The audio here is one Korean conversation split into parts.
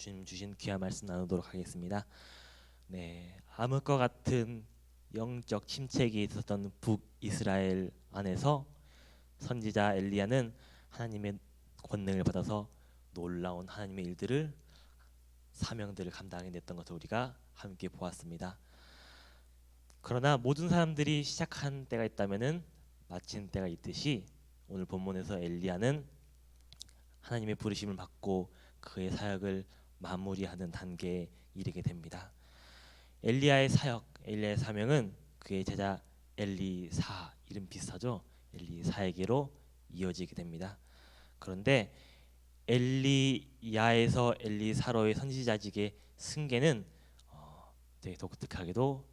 주님 주신 귀한 말씀 나누도록 하겠습니다. 네, 암흑과 같은 영적 침체기에 있었던 북이스라엘 안에서 선지자 엘리야는 하나님의 권능을 받아서 놀라운 하나님의 일들을 사명들을 감당해냈던 것을 우리가 함께 보았습니다. 그러나 모든 사람들이 시작한 때가 있다면은 마친 때가 있듯이 오늘 본문에서 엘리야는 하나님의 부르심을 받고 그의 사역을 마무리하는 단계에 이르게 됩니다. 엘리야의 사역, 엘리야의 사명은 그의 제자 엘리사, 이름 비슷하죠? 엘리사에게로 이어지게 됩니다. 그런데 엘리야에서 엘리사로의 선지자직의 승계는 되게 독특하게도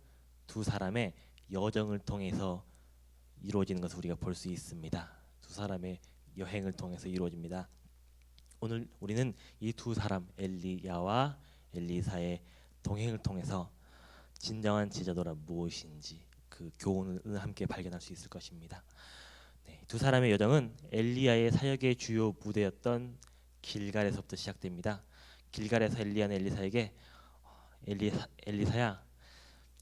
두 사람의 여정을 통해서 이루어지는 것을 우리가 볼 수 있습니다. 두 사람의 여행을 통해서 이루어집니다. 오늘 우리는 이 두 사람 엘리야와 엘리사의 동행을 통해서 진정한 제자도란 무엇인지 그 교훈을 함께 발견할 수 있을 것입니다. 네, 두 사람의 여정은 엘리야의 사역의 주요 무대였던 길갈에서부터 시작됩니다. 길갈에서 엘리야는 엘리사에게 엘리사야,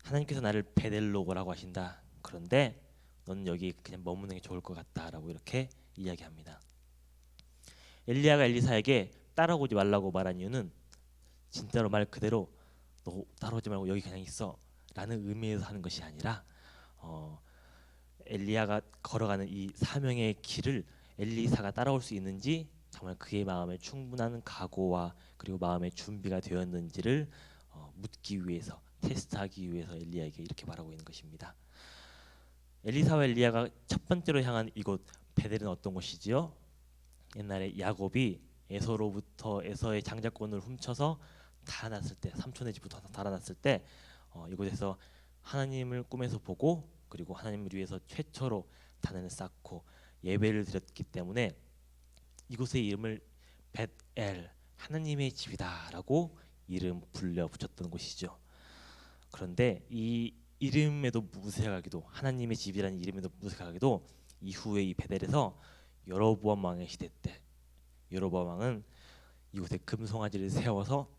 하나님께서 나를 베델로 오라고 하신다. 그런데 너는 여기 그냥 머무는 게 좋을 것 같다라고 이렇게 이야기합니다. 엘리야가 엘리사에게 따라오지 말라고 말한 이유는 진짜로 말 그대로 너 따라오지 말고 여기 그냥 있어 라는 의미에서 하는 것이 아니라 엘리야가 걸어가는 이 사명의 길을 엘리사가 따라올 수 있는지 정말 그의 마음에 충분한 각오와 그리고 마음의 준비가 되었는지를 묻기 위해서, 테스트하기 위해서 엘리야에게 이렇게 말하고 있는 것입니다. 엘리사와 엘리야가 첫 번째로 향한 이곳 베델은 어떤 곳이지요? 옛날에 야곱이 에서의 장자권을 훔쳐서 달아났을 때, 삼촌의 집부터 달아났을 때 이곳에서 하나님을 꿈에서 보고 그리고 하나님을 위해서 최초로 단을 쌓고 예배를 드렸기 때문에 이곳의 이름을 벳엘, 하나님의 집이다라고 이름 불려 붙였던 곳이죠. 그런데 이 이름에도 무색하게도, 하나님의 집이라는 이름에도 무색하게도 이후에 이 베델에서 여로보암 왕의 시대 때 여로보암 왕은 이곳에 금송아지를 세워서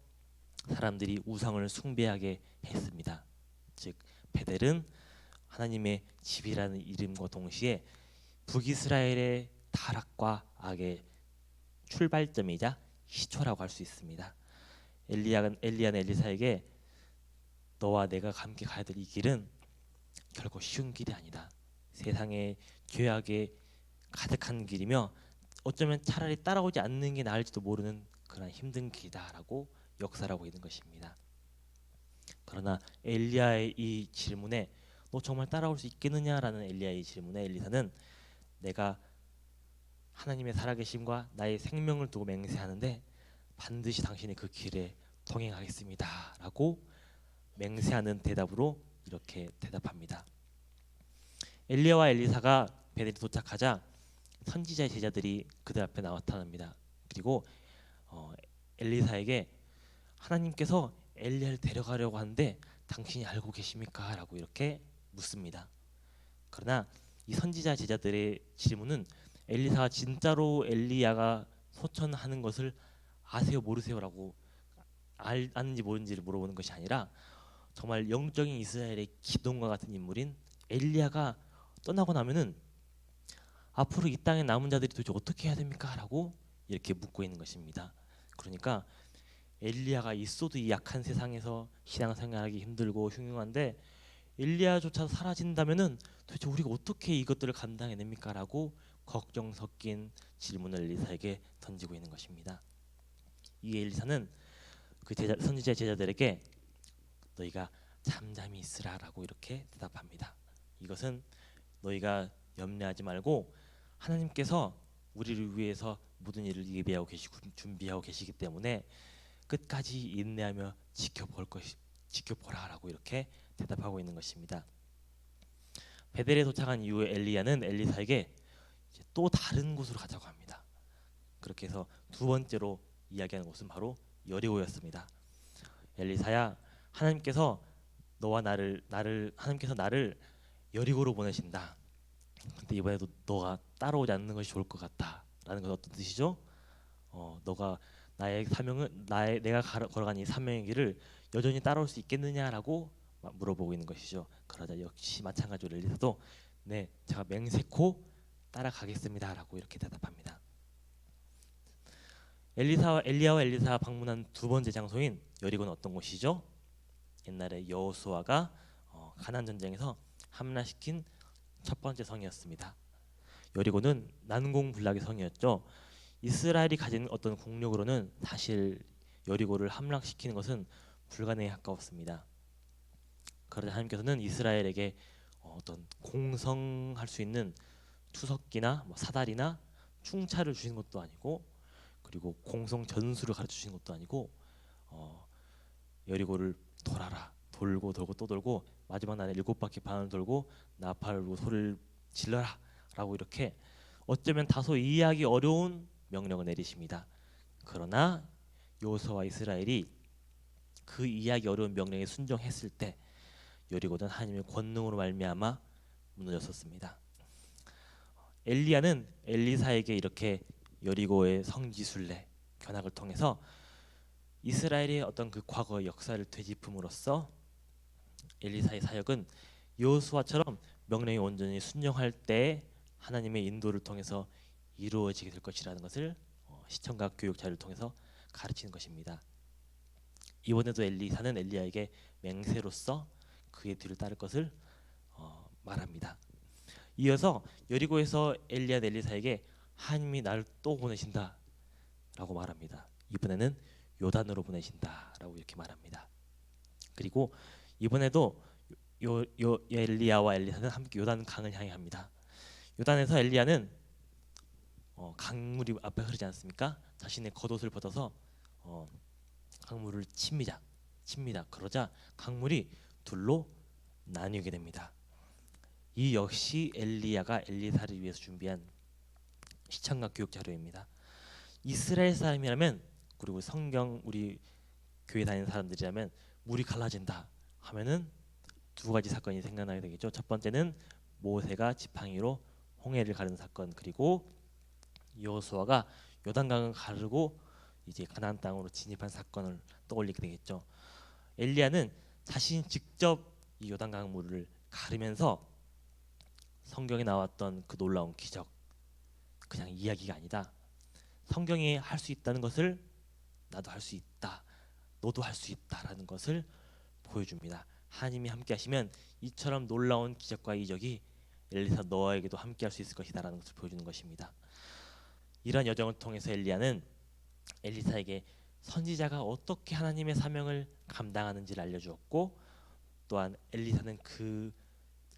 사람들이 우상을 숭배하게 했습니다. 즉 베델은 하나님의 집이라는 이름과 동시에 북이스라엘의 타락과 악의 출발점이자 시초라고 할 수 있습니다. 엘리야는 엘리사에게 너와 내가 함께 가야 될 이 길은 결코 쉬운 길이 아니다. 세상의 죄악에 가득한 길이며 어쩌면 차라리 따라오지 않는 게 나을지도 모르는 그런 힘든 길이다라고 역설하고 있는 것입니다. 그러나 엘리야의 이 질문에 너 정말 따라올 수 있겠느냐라는 엘리야의 질문에 엘리사는 내가 하나님의 살아계심과 나의 생명을 두고 맹세하는데 반드시 당신이 그 길에 동행하겠습니다라고 맹세하는 대답으로 이렇게 대답합니다. 엘리야와 엘리사가 베델에 도착하자 선지자의 제자들이 그들 앞에 나타납니다. 그리고 엘리사에게 하나님께서 엘리야를 데려가려고 하는데 당신이 알고 계십니까? 라고 이렇게 묻습니다. 그러나 이 선지자 제자들의 질문은 엘리사가 진짜로 엘리야가 소천하는 것을 아세요 모르세요라고 아는지 모르는지를 물어보는 것이 아니라 정말 영적인 이스라엘의 기동과 같은 인물인 엘리야가 떠나고 나면은 앞으로 이 땅에 남은 자들이 도대체 어떻게 해야 됩니까? 라고 이렇게 묻고 있는 것입니다. 그러니까 엘리야가 있어도 이 약한 세상에서 신앙생활하기 힘들고 흉흉한데 엘리야조차 사라진다면은 도대체 우리가 어떻게 이것들을 감당해냅니까? 라고 걱정 섞인 질문을 엘리사에게 던지고 있는 것입니다. 이 엘리사는 그 선지자 제자들에게 너희가 잠잠히 있으라라고 이렇게 대답합니다. 이것은 너희가 염려하지 말고 하나님께서 우리를 위해서 모든 일을 예비하고 계시고 준비하고 계시기 때문에 끝까지 인내하며 지켜보라라고 이렇게 대답하고 있는 것입니다. 베델에 도착한 이후에 엘리야는 엘리사에게 이제 또 다른 곳으로 가자고 합니다. 그렇게 해서 두 번째로 이야기하는 곳은 바로 여리고였습니다. 엘리사야, 하나님께서 하나님께서 나를 여리고로 보내신다. 근데 이번에도 너가 따라오지 않는 것이 좋을 것 같다라는 건 어떤 뜻이죠? 너가 나의 사명은 내가 걸어간 이 사명의 길을 여전히 따라올 수 있겠느냐라고 물어보고 있는 것이죠. 그러자 역시 마찬가지로 엘리사도 네, 제가 맹세코 따라가겠습니다라고 이렇게 대답합니다. 엘리야와 엘리사가 방문한 두 번째 장소인 여리고는 어떤 곳이죠? 옛날에 여호수아가 가나안 전쟁에서 함락시킨 첫 번째 성이었습니다. 여리고는 난공불락의 성이었죠. 이스라엘이 가진 어떤 국력으로는 사실 여리고를 함락시키는 것은 불가능에 가까웠습니다. 그러자 하나님께서는 이스라엘에게 어떤 공성할 수 있는 투석기나 사다리나 충차를 주신 것도 아니고, 그리고 공성 전술을 가르쳐 주신 것도 아니고, 여리고를 돌아라, 돌고 돌고 또 돌고 마지막 날에 7바퀴 반을 돌고 나팔을 불고 소리를 질러라 라고 이렇게 어쩌면 다소 이해하기 어려운 명령을 내리십니다. 그러나 여호수아와 이스라엘이 그 이해하기 어려운 명령에 순종했을 때 여리고는 하나님의 권능으로 말미암아 무너졌었습니다. 엘리야는 엘리사에게 이렇게 여리고의 성지순례 견학을 통해서 이스라엘의 어떤 그 과거의 역사를 되짚음으로써 엘리사의 사역은 여호수아처럼 명령에 온전히 순종할 때 하나님의 인도를 통해서 이루어지게 될 것이라는 것을 시청각 교육 자료를 통해서 가르치는 것입니다. 이번에도 엘리사는 엘리야에게 맹세로서 그의 뒤를 따를 것을 말합니다. 이어서 여리고에서 엘리야는 엘리사에게 하나님이 나를 또 보내신다라고 말합니다. 이번에는 요단으로 보내신다라고 이렇게 말합니다. 그리고 이번에도 엘리야와 엘리사는 함께 요단 강을 향해 합니다. 요단에서 엘리야는 강물이 앞에 흐르지 않습니까? 자신의 겉옷을 벗어서 강물을 칩니다. 그러자 강물이 둘로 나뉘게 됩니다. 이 역시 엘리야가 엘리사를 위해서 준비한 시청각 교육 자료입니다. 이스라엘 사람이라면, 그리고 성경 우리 교회 다니는 사람들이라면 물이 갈라진다 하면은 두 가지 사건이 생각나게 되겠죠. 첫 번째는 모세가 지팡이로 홍해를 가른 사건, 그리고 여호수아가 요단강을 가르고 이제 가나안 땅으로 진입한 사건을 떠올리게 되겠죠. 엘리야는 자신이 직접 이 요단강 물을 가르면서 성경에 나왔던 그 놀라운 기적, 그냥 이야기가 아니다. 성경이 할 수 있다는 것을 나도 할 수 있다, 너도 할 수 있다라는 것을 보여줍니다. 하나님이 함께 하시면 이처럼 놀라운 기적과 이적이 엘리사 너에게도 함께 할 수 있을 것이다라는 것을 보여주는 것입니다. 이러한 여정을 통해서 엘리야는 엘리사에게 선지자가 어떻게 하나님의 사명을 감당하는지를 알려주었고, 또한 엘리사는 그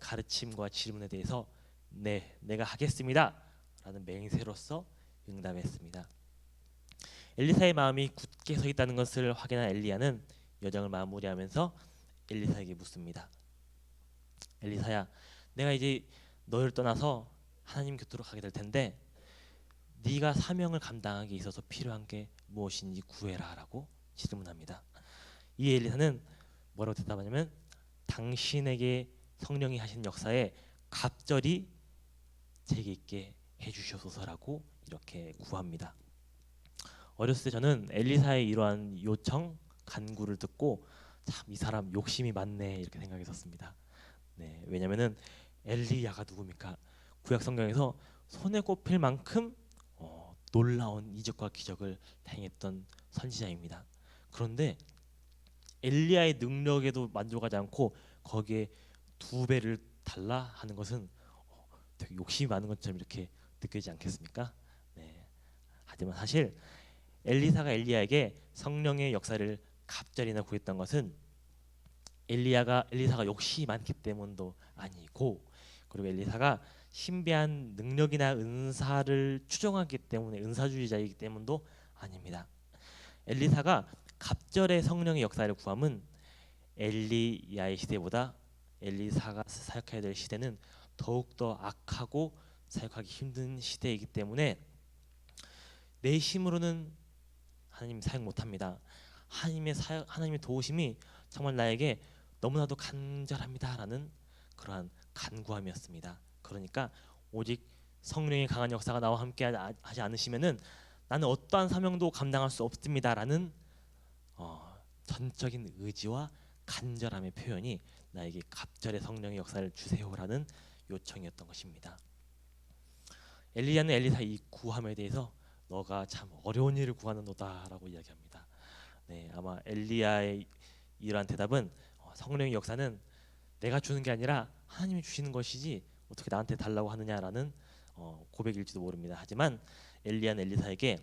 가르침과 질문에 대해서 네, 내가 하겠습니다 라는 맹세로서 응답했습니다. 엘리사의 마음이 굳게 서 있다는 것을 확인한 엘리야는 여정을 마무리하면서 엘리사에게 묻습니다. 엘리사야, 내가 이제 너를 떠나서 하나님 곁으로 가게 될 텐데 네가 사명을 감당하기 있어서 필요한 게 무엇인지 구해라 라고 질문합니다. 이 엘리사는 뭐라고 대답하냐면, 당신에게 성령이 하신 역사에 갑절이 제게 있게 해주셔서라고 이렇게 구합니다. 어렸을 때 저는 엘리사의 이러한 요청, 간구를 듣고 참 이 사람 욕심이 많네 이렇게 생각했었습니다. 네, 왜냐면은 엘리야가 누굽니까? 구약 성경에서 손에 꼽힐 만큼 놀라운 이적과 기적을 행했던 선지자입니다. 그런데 엘리야의 능력에도 만족하지 않고 거기에 2배를 달라 하는 것은 되게 욕심이 많은 것처럼 이렇게 느껴지지 않겠습니까? 네. 하지만 사실 엘리사가 엘리야에게 성령의 역사를 갑절이나 구했던 것은 엘리사가 욕심이 많기 때문도 아니고, 그리고 엘리사가 신비한 능력이나 은사를 추종하기 때문에 은사주의자이기 때문도 아닙니다. 엘리사가 갑절의 성령의 역사를 구함은 엘리야의 시대보다 엘리사가 사역해야 될 시대는 더욱더 악하고 사역하기 힘든 시대이기 때문에 내 힘으로는 하나님 사역 못합니다. 하나님의 도우심이 정말 나에게 너무나도 간절합니다라는 그러한 간구함이었습니다. 그러니까 오직 성령의 강한 역사가 나와 함께 하지 않으시면은 나는 어떠한 사명도 감당할 수 없습니다라는 전적인 의지와 간절함의 표현이 나에게 갑절의 성령의 역사를 주세요라는 요청이었던 것입니다. 엘리야는 엘리사 이 구함에 대해서 너가 참 어려운 일을 구하는도다라고 이야기합니다. 네, 아마 엘리야의 이러한 대답은 성령의 역사는 내가 주는 게 아니라 하나님이 주시는 것이지 어떻게 나한테 달라고 하느냐라는 고백일지도 모릅니다. 하지만 엘리야는 엘리사에게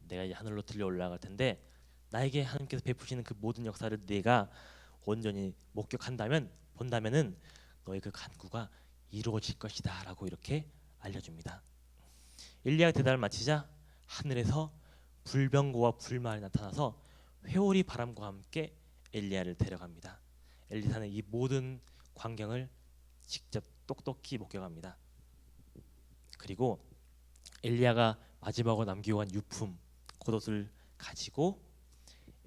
내가 이제 하늘로 들려 올라갈 텐데 나에게 하나님께서 베푸시는 그 모든 역사를 네가 온전히 목격한다면 본다면은 너의 그 간구가 이루어질 것이다라고 이렇게 알려줍니다. 엘리야가 대답을 마치자 하늘에서 불병거와 불말이 나타나서 회오리 바람과 함께 엘리야를 데려갑니다. 엘리사는 이 모든 광경을 직접 똑똑히 목격합니다. 그리고 엘리야가 마지막으로 남기고 간 유품 겉옷을 가지고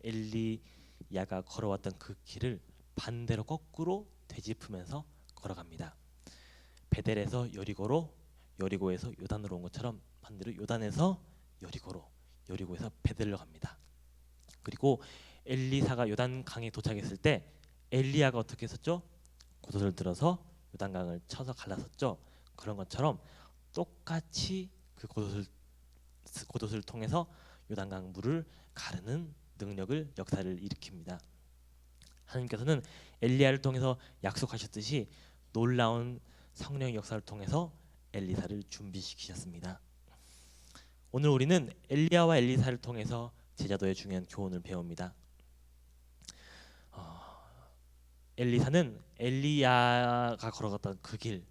엘리야가 걸어왔던 그 길을 반대로 거꾸로 되짚으면서 걸어갑니다. 베델에서 여리고로, 여리고에서 요단으로 온 것처럼 반대로 요단에서 여리고로, 여리고에서 베델로 갑니다. 그리고 엘리사가 요단강에 도착했을 때 엘리야가 어떻게 했었죠? 겉옷을 들어서 요단강을 쳐서 갈랐었죠. 그런 것처럼 똑같이 그 겉옷을 통해서 요단강 물을 가르는 능력을 역사를 일으킵니다. 하나님께서는 엘리야를 통해서 약속하셨듯이 놀라운 성령의 역사를 통해서 엘리사를 준비시키셨습니다. 오늘 우리는 엘리야와 엘리사를 통해서 제자도의 중요한 교훈을 배웁니다. 엘리사는 엘리야가 걸어갔던 그 길,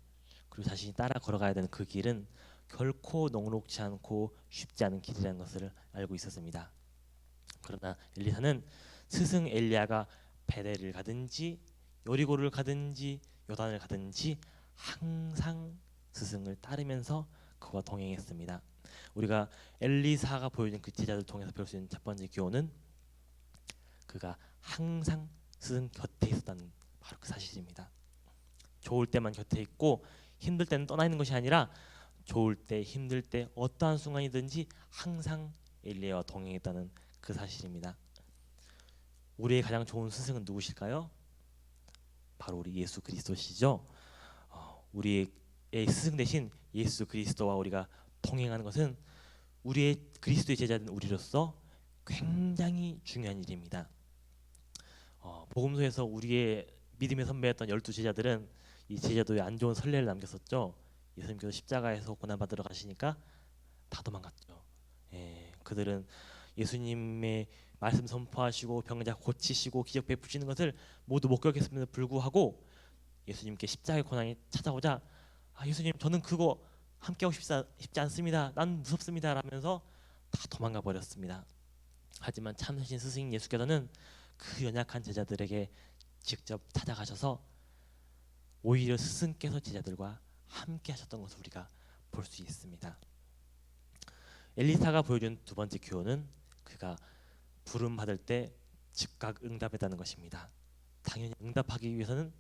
그리고 자신이 따라 걸어가야 되는 그 길은 결코 녹록지 않고 쉽지 않은 길이라는 것을 알고 있었습니다. 그러나 엘리사는 스승 엘리야가 베델을 가든지 여리고를 가든지 요단을 가든지 항상 스승을 따르면서 그와 동행했습니다. 우리가 엘리사가 보여준 그 제자들 통해서 배울 수 있는 첫 번째 교훈은 그가 항상 스승 곁에 있었다는 바로 그 사실입니다. 좋을 때만 곁에 있고 힘들 때는 떠나 있는 것이 아니라 좋을 때 힘들 때 어떠한 순간이든지 항상 엘리야와 동행했다는 그 사실입니다. 우리의 가장 좋은 스승은 누구실까요? 바로 우리 예수 그리스도시죠. 우리의 스승 대신 예수 그리스도와 우리가 동행하는 것은 우리의 그리스도의 제자된 우리로서 굉장히 중요한 일입니다. 복음서에서 우리의 믿음의 선배였던 12제자들은 이 제자도에 안 좋은 선례를 남겼었죠. 예수님께서 십자가에서 고난받으러 가시니까 다 도망갔죠. 그들은 예수님의 말씀 선포하시고 병자 고치시고 기적 베푸시는 것을 모두 목격했음에도 불구하고 예수님께 십자가의 고난이 찾아오자 예수님 저는 그거 함께하고 싶지 않습니다. 난 무섭습니다. 라면서 다 도망가 버렸습니다. 하지만 참으신 스승인 예수께서는 그 연약한 제자들에게 직접 찾아가셔서 오히려 스승께서 제자들과 함께 하셨던 것을 우리가 볼 수 있습니다. 엘리사가 보여준 두 번째 교훈은 그가 부름 받을 때 즉각 응답했다는 것입니다. 당연히 응답하기 위해서는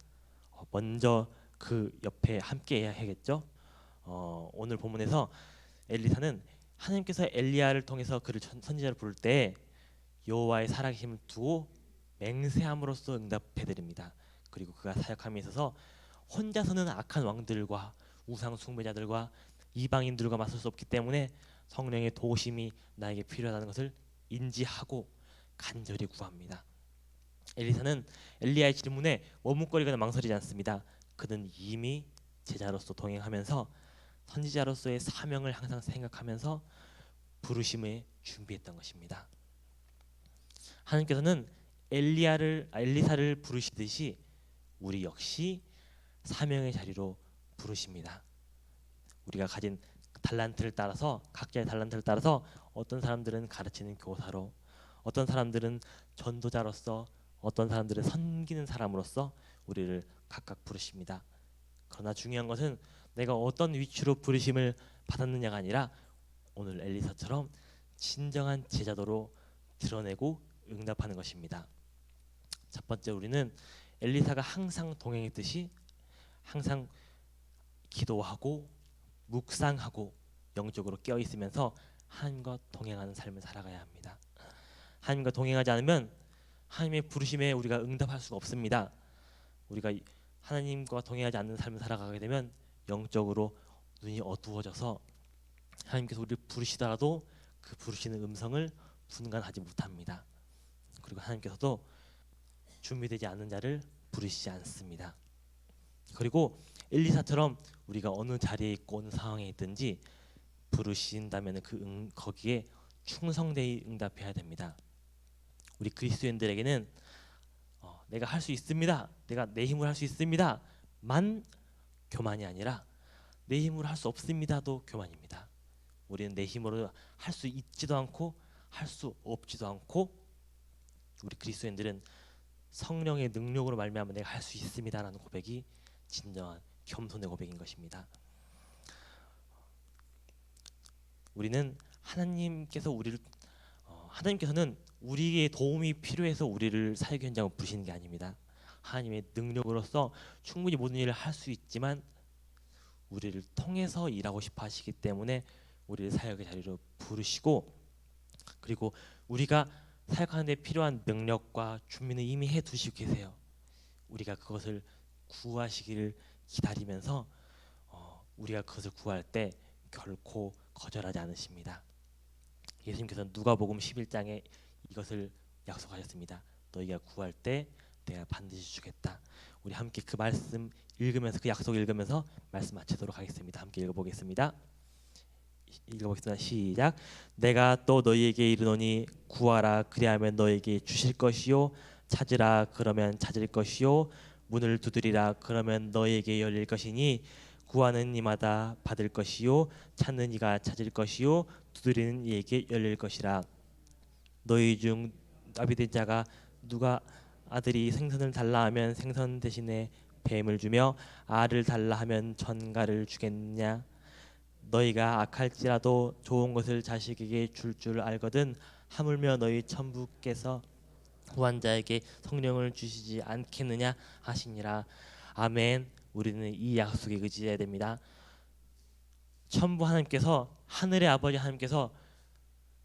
먼저 그 옆에 함께 해야겠죠. 오늘 본문에서 엘리사는 하나님께서 엘리야를 통해서 그를 선지자로 부를 때 여호와의 살아계심을 두고 맹세함으로써 응답해드립니다. 그리고 그가 사역함에 있어서 혼자서는 악한 왕들과 우상 숭배자들과 이방인들과 맞설 수 없기 때문에 성령의 도우심이 나에게 필요하다는 것을 인지하고 간절히 구합니다. 엘리사는 엘리야의 질문에 머뭇거리거나 망설이지 않습니다. 그는 이미 제자로서 동행하면서 선지자로서의 사명을 항상 생각하면서 부르심에 준비했던 것입니다. 하나님께서는 엘리사를 부르시듯이 우리 역시 사명의 자리로 부르십니다. 우리가 가진 달란트를 따라서 각자의 달란트를 따라서 어떤 사람들은 가르치는 교사로, 어떤 사람들은 전도자로서, 어떤 사람들은 섬기는 사람으로서 우리를 각각 부르십니다. 그러나 중요한 것은 내가 어떤 위치로 부르심을 받았느냐가 아니라 오늘 엘리사처럼 진정한 제자도로 드러내고 응답하는 것입니다. 첫 번째 우리는 엘리사가 항상 동행했듯이 항상 기도하고 묵상하고 영적으로 깨어 있으면서 하나님과 동행하는 삶을 살아가야 합니다. 하나님과 동행하지 않으면 하나님의 부르심에 우리가 응답할 수가 없습니다. 우리가 하나님과 동행하지 않는 삶을 살아가게 되면 영적으로 눈이 어두워져서 하나님께서 우리를 부르시더라도 그 부르시는 음성을 분간하지 못합니다. 그리고 하나님께서도 준비되지 않은 자를 부르시지 않습니다. 그리고 엘리사처럼 우리가 어느 자리에 있고 어느 상황에 있든지 부르신다면 거기에 충성되이 응답해야 됩니다. 우리 그리스도인들에게는 내가 할 수 있습니다. 내가 내 힘으로 할 수 있습니다. 만 교만이 아니라 내 힘으로 할 수 없습니다도 교만입니다. 우리는 내 힘으로 할 수 있지도 않고 할 수 없지도 않고 우리 그리스도인들은 성령의 능력으로 말미암아 내가 할 수 있습니다라는 고백이 진정한 겸손의 고백인 것입니다. 우리는 하나님께서는 우리의 도움이 필요해서 우리를 사역 현장을 부르시는 게 아닙니다. 하나님의 능력으로서 충분히 모든 일을 할 수 있지만 우리를 통해서 일하고 싶어 하시기 때문에 우리를 사역의 자리로 부르시고, 그리고 우리가 사역하는 데 필요한 능력과 준비는 이미 해두시고 계세요. 우리가 그것을 구하시기를 기다리면서 우리가 그것을 구할 때 결코 거절하지 않으십니다. 예수님께서는 누가복음 11장에 이것을 약속하셨습니다. 너희가 구할 때 내가 반드시 주겠다. 우리 함께 그 말씀 읽으면서, 그 약속을 읽으면서 말씀 마치도록 하겠습니다. 함께 읽어보겠습니다. 시작. 내가 또 너희에게 이르노니 구하라 그리하면 너희에게 주실 것이요, 찾으라 그러면 찾을 것이요, 문을 두드리라 그러면 너희에게 열릴 것이니 구하는 이마다 받을 것이요, 찾는 이가 찾을 것이요, 두드리는 이에게 열릴 것이라. 너희 중 다윗의 자가 누가 아들이 생선을 달라 하면 생선 대신에 뱀을 주며 알을 달라 하면 전갈을 주겠느냐? 너희가 악할지라도 좋은 것을 자식에게 줄 알거든 하물며 너희 천부께서 구한 자에게 성령을 주시지 않겠느냐 하시니라. 아멘. 우리는 이 약속에 의지해야 됩니다. 천부 하나님께서, 하늘의 아버지 하나님께서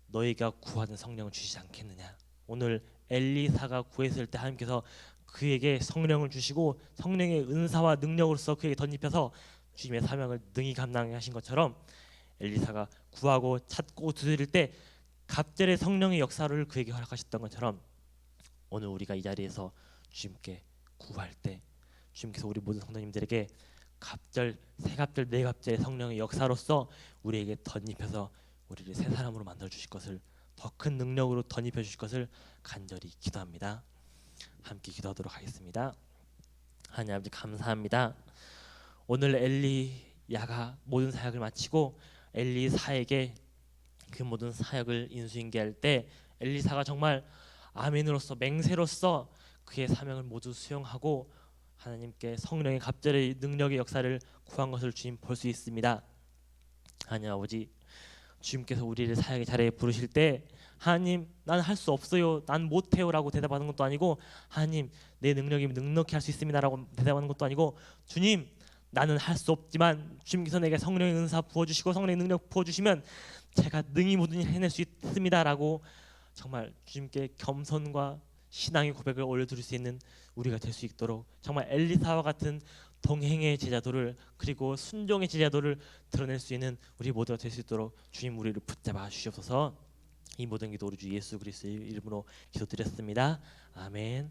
너희가 구하는 성령을 주시지 않겠느냐. 오늘 엘리사가 구했을 때 하나님께서 그에게 성령을 주시고 성령의 은사와 능력으로서 그에게 덧입혀서 주님의 사명을 능히 감당하신 것처럼 엘리사가 구하고 찾고 두드릴 때 갑절의 성령의 역사를 그에게 허락하셨던 것처럼 오늘 우리가 이 자리에서 주님께 구할 때 주님께서 우리 모든 성도님들에게 갑절, 세갑절, 네갑절의 성령의 역사로서 우리에게 덧입혀서 우리를 새 사람으로 만들어 주실 것을, 더 큰 능력으로 덧입혀 주실 것을 간절히 기도합니다. 함께 기도하도록 하겠습니다. 하나님 아버지 감사합니다. 오늘 엘리야가 모든 사역을 마치고 엘리사에게 그 모든 사역을 인수인계할 때 엘리사가 정말 아멘으로서, 맹세로서 그의 사명을 모두 수용하고 하나님께 성령의 갑절의 능력의 역사를 구한 것을 주님 볼 수 있습니다. 하나님 아버지, 주님께서 우리를 사역의 자리에 부르실 때 하나님 나는 할 수 없어요, 난 못해요 라고 대답하는 것도 아니고 하나님 내 능력이 넉넉히 할 수 있습니다 라고 대답하는 것도 아니고 주님 나는 할 수 없지만 주님께서 내게 성령의 은사 부어주시고 성령의 능력 부어주시면 제가 능히 모든 일 해낼 수 있습니다 라고 정말 주님께 겸손과 신앙의 고백을 올려드릴 수 있는 우리가 될 수 있도록 정말 엘리사와 같은 동행의 제자도를, 그리고 순종의 제자도를 드러낼 수 있는 우리 모두가 될 수 있도록 주님 우리를 붙잡아 주시옵소서. 이 모든 기도 우리 주 예수 그리스도의 이름으로 기도드렸습니다. 아멘.